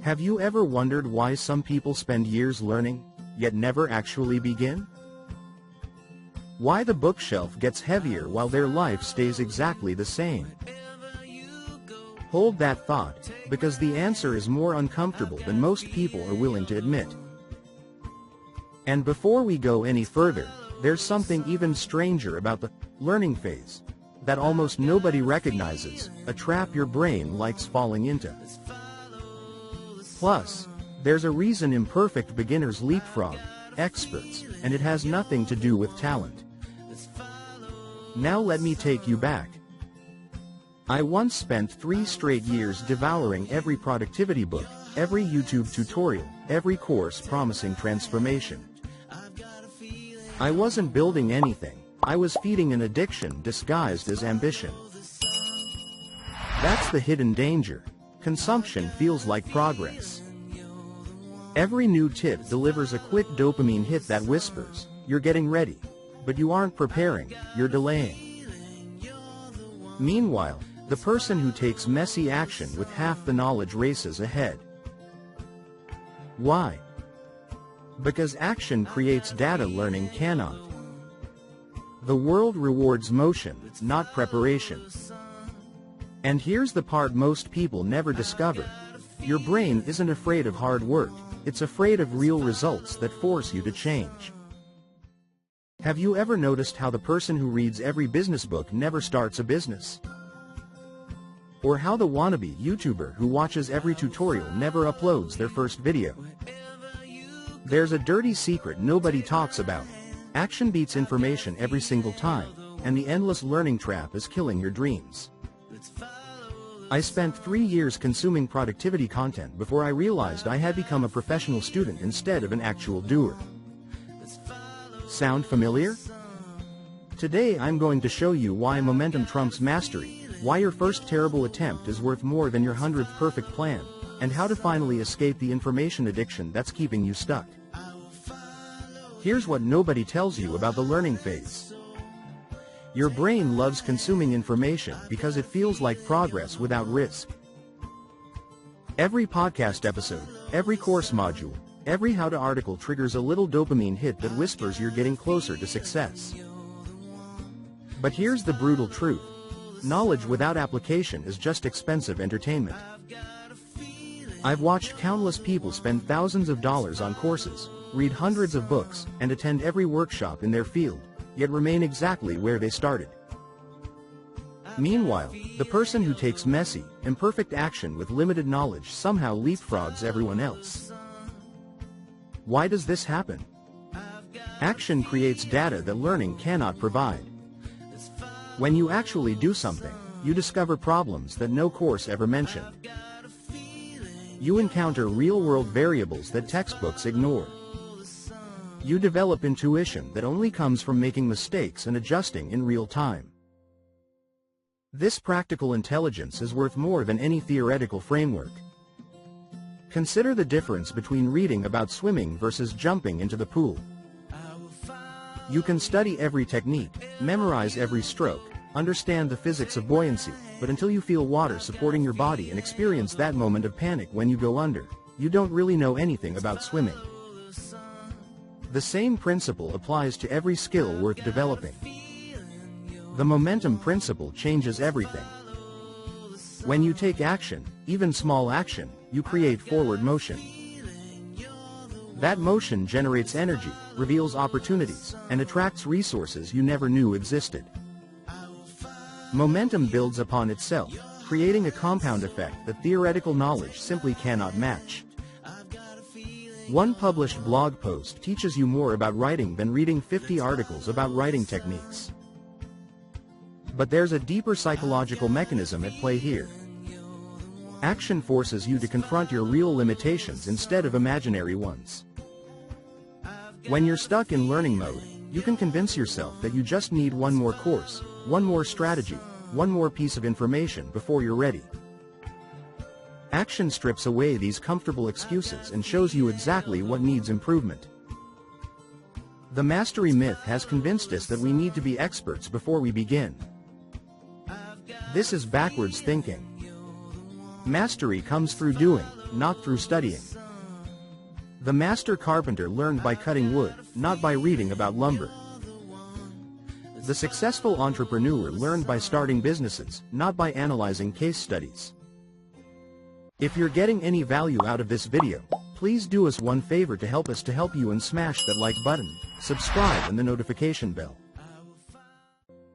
Have you ever wondered why some people spend years learning, yet never actually begin? Why the bookshelf gets heavier while their life stays exactly the same? Hold that thought, because the answer is more uncomfortable than most people are willing to admit. And before we go any further, there's something even stranger about the learning phase that almost nobody recognizes, a trap your brain likes falling into. Plus, there's a reason imperfect beginners leapfrog experts, and it has nothing to do with talent. Now let me take you back. I once spent 3 straight years devouring every productivity book, every YouTube tutorial, every course promising transformation. I wasn't building anything, I was feeding an addiction disguised as ambition. That's the hidden danger. Consumption feels like progress. Every new tip delivers a quick dopamine hit that whispers, "You're getting ready." But you aren't preparing, you're delaying. Meanwhile, the person who takes messy action with half the knowledge races ahead. Why? Because action creates data learning cannot. The world rewards motion, not preparation. And here's the part most people never discover. Your brain isn't afraid of hard work, it's afraid of real results that force you to change. Have you ever noticed how the person who reads every business book never starts a business? Or how the wannabe YouTuber who watches every tutorial never uploads their first video? There's a dirty secret nobody talks about. Action beats information every single time, and the endless learning trap is killing your dreams. I spent 3 years consuming productivity content before I realized I had become a professional student instead of an actual doer. Sound familiar? Today I'm going to show you why momentum trumps mastery, why your first terrible attempt is worth more than your 100th perfect plan, and how to finally escape the information addiction that's keeping you stuck. Here's what nobody tells you about the learning phase. Your brain loves consuming information because it feels like progress without risk. Every podcast episode, every course module, every how-to article triggers a little dopamine hit that whispers you're getting closer to success. But here's the brutal truth. Knowledge without application is just expensive entertainment. I've watched countless people spend thousands of dollars on courses, read hundreds of books, and attend every workshop in their field, yet remain exactly where they started. Meanwhile, the person who takes messy, imperfect action with limited knowledge somehow leapfrogs everyone else. Why does this happen? Action creates data that learning cannot provide. When you actually do something, you discover problems that no course ever mentioned. You encounter real-world variables that textbooks ignore. You develop intuition that only comes from making mistakes and adjusting in real time. This practical intelligence is worth more than any theoretical framework. Consider the difference between reading about swimming versus jumping into the pool. You can study every technique, memorize every stroke, understand the physics of buoyancy, but until you feel water supporting your body and experience that moment of panic when you go under, you don't really know anything about swimming. The same principle applies to every skill worth developing. The momentum principle changes everything. When you take action, even small action, you create forward motion. That motion generates energy, reveals opportunities, and attracts resources you never knew existed. Momentum builds upon itself, creating a compound effect that theoretical knowledge simply cannot match. One published blog post teaches you more about writing than reading 50 articles about writing techniques. But there's a deeper psychological mechanism at play here. Action forces you to confront your real limitations instead of imaginary ones. When you're stuck in learning mode, you can convince yourself that you just need one more course, one more strategy, one more piece of information before you're ready. Action strips away these comfortable excuses and shows you exactly what needs improvement. The mastery myth has convinced us that we need to be experts before we begin. This is backwards thinking. Mastery comes through doing, not through studying. The master carpenter learned by cutting wood, not by reading about lumber. The successful entrepreneur learned by starting businesses, not by analyzing case studies. If you're getting any value out of this video, please do us one favor to help you and smash that like button, subscribe and the notification bell.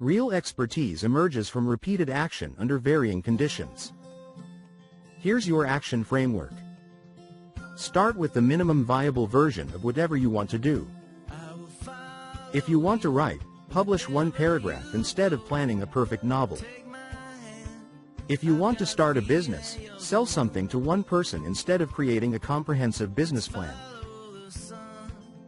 Real expertise emerges from repeated action under varying conditions. Here's your action framework. Start with the minimum viable version of whatever you want to do. If you want to write, publish one paragraph instead of planning a perfect novel. If you want to start a business, sell something to one person instead of creating a comprehensive business plan.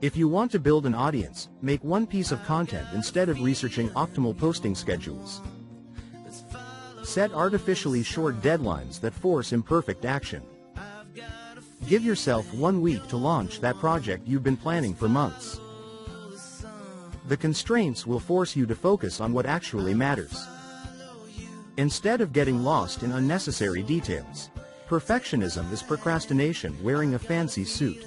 If you want to build an audience, make one piece of content instead of researching optimal posting schedules. Set artificially short deadlines that force imperfect action. Give yourself 1 week to launch that project you've been planning for months. The constraints will force you to focus on what actually matters. Instead of getting lost in unnecessary details, perfectionism is procrastination wearing a fancy suit.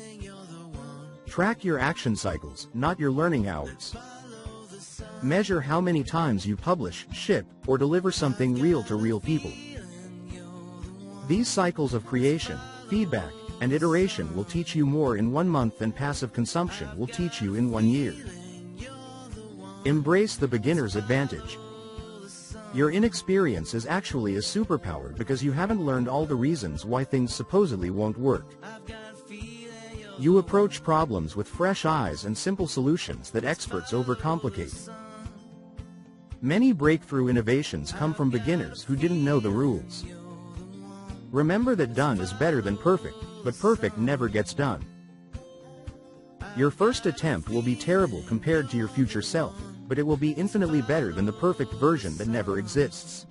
Track your action cycles, not your learning hours. Measure how many times you publish, ship, or deliver something real to real people. These cycles of creation, feedback, and iteration will teach you more in 1 month than passive consumption will teach you in 1 year. Embrace the beginner's advantage. Your inexperience is actually a superpower because you haven't learned all the reasons why things supposedly won't work. You approach problems with fresh eyes and simple solutions that experts overcomplicate. Many breakthrough innovations come from beginners who didn't know the rules. Remember that done is better than perfect, but perfect never gets done. Your first attempt will be terrible compared to your future self, but it will be infinitely better than the perfect version that never exists.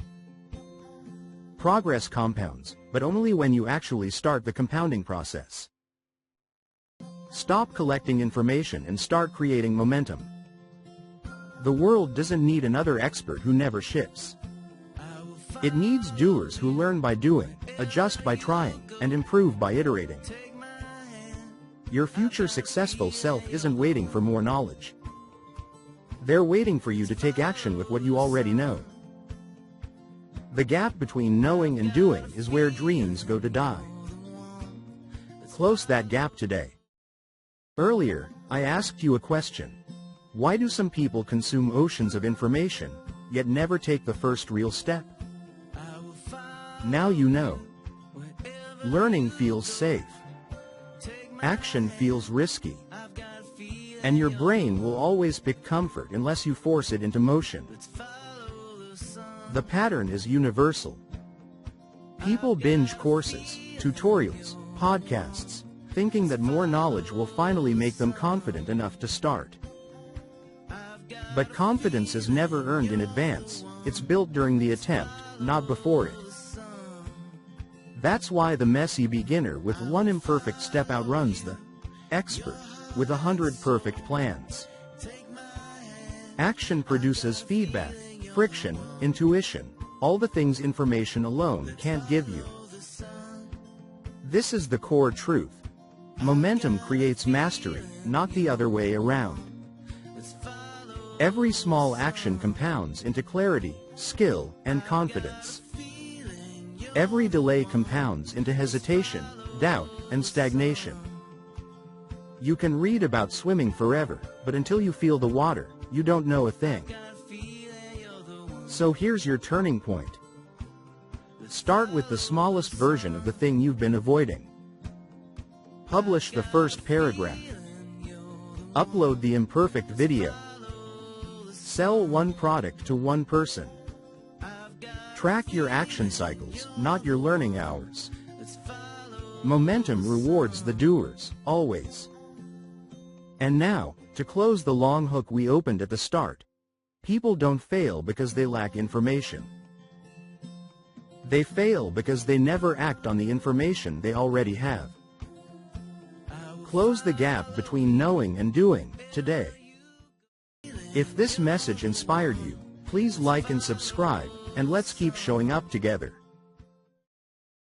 Progress compounds, but only when you actually start the compounding process. Stop collecting information and start creating momentum. The world doesn't need another expert who never ships. It needs doers who learn by doing, adjust by trying, and improve by iterating. Your future successful self isn't waiting for more knowledge. They're waiting for you to take action with what you already know. The gap between knowing and doing is where dreams go to die. Close that gap today. Earlier, I asked you a question. Why do some people consume oceans of information, yet never take the first real step? Now you know. Learning feels safe. Action feels risky. And your brain will always pick comfort unless you force it into motion. The pattern is universal. People binge courses, tutorials, podcasts, thinking that more knowledge will finally make them confident enough to start. But confidence is never earned in advance, it's built during the attempt, not before it. That's why the messy beginner with 1 imperfect step outruns the expert with 100 perfect plans. Action produces feedback, friction, intuition, all the things information alone can't give you. This is the core truth. Momentum creates mastery, not the other way around. Every small action compounds into clarity, skill, and confidence. Every delay compounds into hesitation, doubt, and stagnation. You can read about swimming forever, but until you feel the water, you don't know a thing. So here's your turning point. Start with the smallest version of the thing you've been avoiding. Publish the first paragraph. Upload the imperfect video. Sell 1 product to 1 person. Track your action cycles, not your learning hours. Momentum rewards the doers, always. And now, to close the long hook we opened at the start. People don't fail because they lack information. They fail because they never act on the information they already have. Close the gap between knowing and doing, today. If this message inspired you, please like and subscribe, and let's keep showing up together.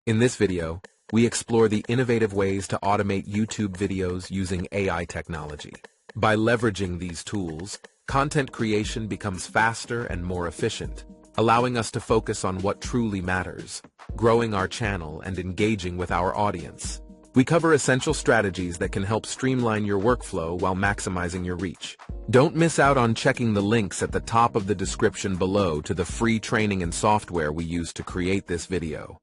In this video, we explore the innovative ways to automate YouTube videos using AI technology. By leveraging these tools, content creation becomes faster and more efficient, allowing us to focus on what truly matters, growing our channel and engaging with our audience. We cover essential strategies that can help streamline your workflow while maximizing your reach. Don't miss out on checking the links at the top of the description below to the free training and software we use to create this video.